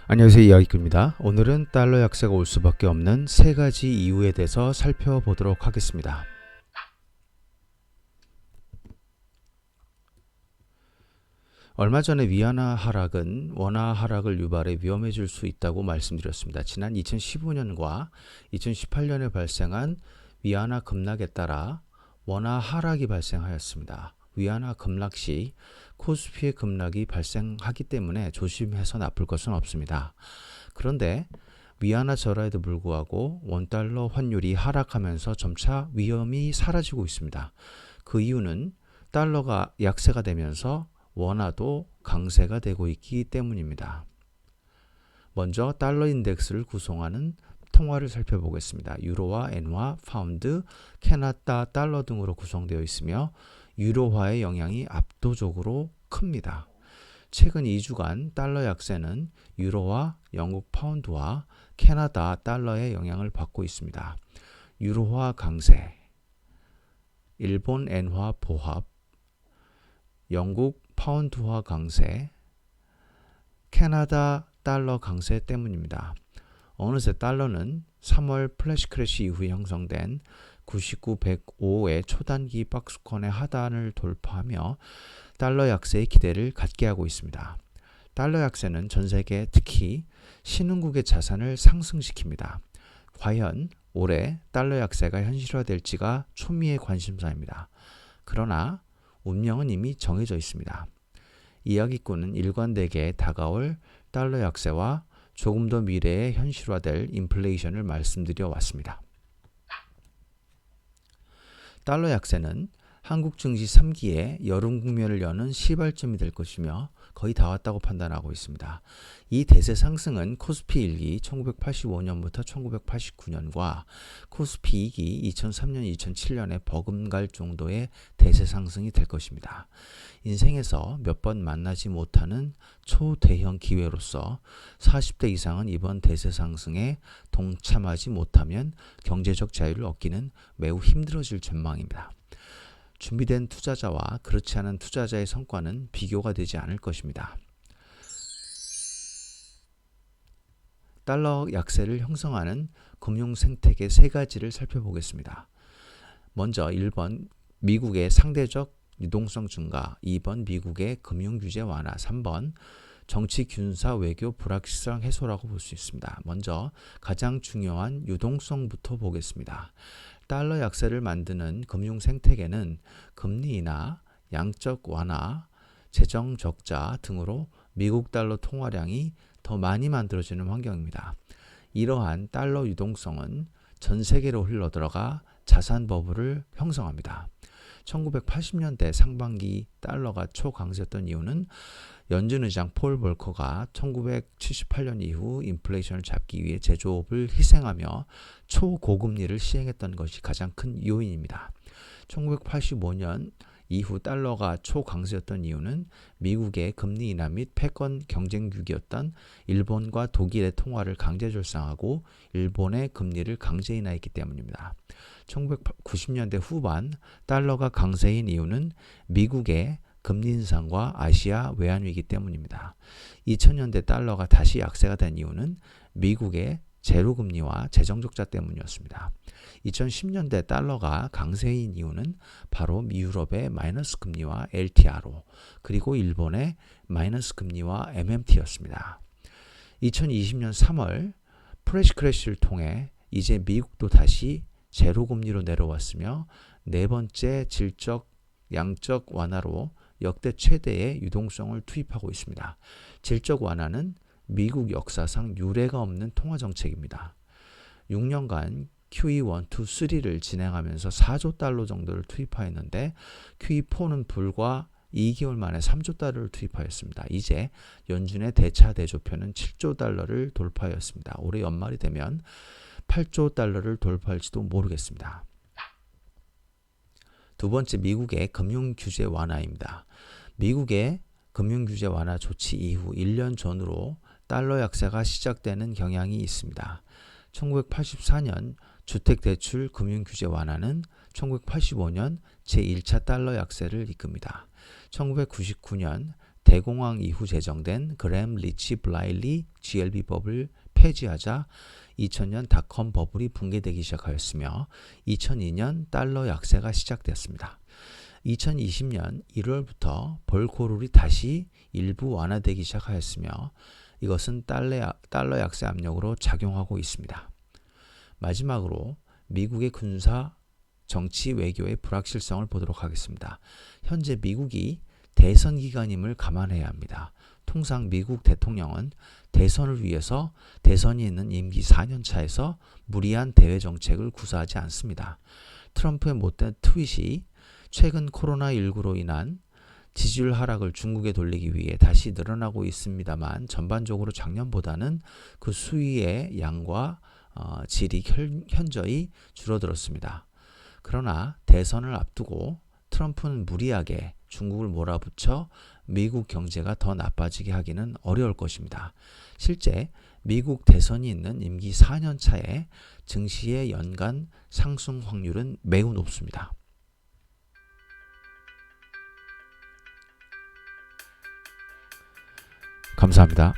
안녕하세요, 이야기꾼입니다. 오늘은 달러 약세가 올 수밖에 없는 세 가지 이유에 대해서 살펴보도록 하겠습니다. 얼마 전에 위안화 하락은 원화 하락을 유발해 위험해질 수 있다고 말씀드렸습니다. 지난 2015년과 2018년에 발생한 위안화 급락에 따라 원화 하락이 발생하였습니다. 위안화 급락 시 코스피의 급락이 발생하기 때문에 조심해서 나쁠 것은 없습니다. 그런데 위안화 절하에도 불구하고 원달러 환율이 하락하면서 점차 위험이 사라지고 있습니다. 그 이유는 달러가 약세가 되면서 원화도 강세가 되고 있기 때문입니다. 먼저 달러 인덱스를 구성하는 통화를 살펴보겠습니다. 유로화, 엔화, 파운드, 캐나다 달러 등으로 구성되어 있으며 유로화의 영향이 압도적으로 큽니다. 최근 2주간 달러 약세는 유로화, 영국 파운드와 캐나다 달러의 영향을 받고 있습니다. 유로화 강세, 일본 엔화 보합, 영국 파운드화 강세, 캐나다 달러 강세 때문입니다. 어느새 달러는 3월 플래시 크래시 이후에 형성된 99, 105의 초단기 박스권의 하단을 돌파하며 달러 약세의 기대를 갖게 하고 있습니다. 달러 약세는 전 세계 특히 신흥국의 자산을 상승시킵니다. 과연 올해 달러 약세가 현실화될지가 초미의 관심사입니다. 그러나 운명은 이미 정해져 있습니다. 이야기꾼은 일관되게 다가올 달러 약세와 조금 더 미래에 현실화될 인플레이션을 말씀드려 왔습니다. 달러 약세는 한국 증시 3기에 여름 국면을 여는 시발점이 될 것이며 거의 다 왔다고 판단하고 있습니다. 이 대세 상승은 코스피 1기 1985년부터 1989년과 코스피 2기 2003년, 2007년에 버금갈 정도의 대세 상승이 될 것입니다. 인생에서 몇 번 만나지 못하는 초대형 기회로서 40대 이상은 이번 대세 상승에 동참하지 못하면 경제적 자유를 얻기는 매우 힘들어질 전망입니다. 준비된 투자자와 그렇지 않은 투자자의 성과는 비교가 되지 않을 것입니다. 달러 약세를 형성하는 금융 생태계 세 가지를 살펴보겠습니다. 먼저 1번 미국의 상대적 유동성 증가, 2번 미국의 금융 규제 완화, 3번 정치 군사 외교 불확실성 해소라고 볼 수 있습니다. 먼저 가장 중요한 유동성부터 보겠습니다. 달러 약세를 만드는 금융 생태계는 금리 인하, 양적 완화, 재정 적자 등으로 미국 달러 통화량이 더 많이 만들어지는 환경입니다. 이러한 달러 유동성은 전 세계로 흘러들어가 자산 버블을 형성합니다. 1980년대 상반기 달러가 초강세였던 이유는 연준 의장 폴 볼커가 1978년 이후 인플레이션을 잡기 위해 제조업을 희생하며 초고금리를 시행했던 것이 가장 큰 요인입니다. 1985년 이후 달러가 초강세였던 이유는 미국의 금리 인하 및 패권 경쟁 위기였던 일본과 독일의 통화를 강제 절상하고 일본의 금리를 강제 인하했기 때문입니다. 1990년대 후반 달러가 강세인 이유는 미국의 금리 인상과 아시아 외환위기 때문입니다. 2000년대 달러가 다시 약세가 된 이유는 미국의 제로금리와 재정적자 때문이었습니다. 2010년대 달러가 강세인 이유는 바로 유럽의 마이너스 금리와 LTRO 그리고 일본의 마이너스 금리와 MMT였습니다. 2020년 3월 플래시 크래시를 통해 이제 미국도 다시 제로금리로 내려왔으며 네 번째 질적 양적 완화로 역대 최대의 유동성을 투입하고 있습니다. 질적 완화는 미국 역사상 유례가 없는 통화 정책입니다. 6년간 QE1, 2, 3를 진행하면서 4조 달러 정도를 투입하였는데 QE4는 불과 2개월 만에 3조 달러를 투입하였습니다. 이제 연준의 대차 대조표는 7조 달러를 돌파하였습니다. 올해 연말이 되면 8조 달러를 돌파할지도 모르겠습니다. 두 번째, 미국의 금융규제 완화입니다. 미국의 금융규제 완화 조치 이후 1년 전으로 달러 약세가 시작되는 경향이 있습니다. 1984년 주택대출 금융규제 완화는 1985년 제1차 달러 약세를 이끕니다. 1999년 대공황 이후 제정된 그램 리치 블라일리 GLB법을 폐지하자 2000년 닷컴 버블이 붕괴되기 시작하였으며 2002년 달러 약세가 시작되었습니다. 2020년 1월부터 벌코룰이 다시 일부 완화되기 시작하였으며 이것은 달러 약세 압력으로 작용하고 있습니다. 마지막으로 미국의 군사, 정치, 외교의 불확실성을 보도록 하겠습니다. 현재 미국이 대선 기간임을 감안해야 합니다. 통상 미국 대통령은 대선을 위해서 대선이 있는 임기 4년 차에서 무리한 대외 정책을 구사하지 않습니다. 트럼프의 못된 트윗이 최근 코로나19로 인한 지지율 하락을 중국에 돌리기 위해 다시 늘어나고 있습니다만 전반적으로 작년보다는 그 수위의 양과 질이 현저히 줄어들었습니다. 그러나 대선을 앞두고 트럼프는 무리하게 중국을 몰아붙여 미국 경제가 더 나빠지게 하기는 어려울 것입니다. 실제 미국 대선이 있는 임기 4년 차에 증시의 연간 상승 확률은 매우 높습니다. 감사합니다.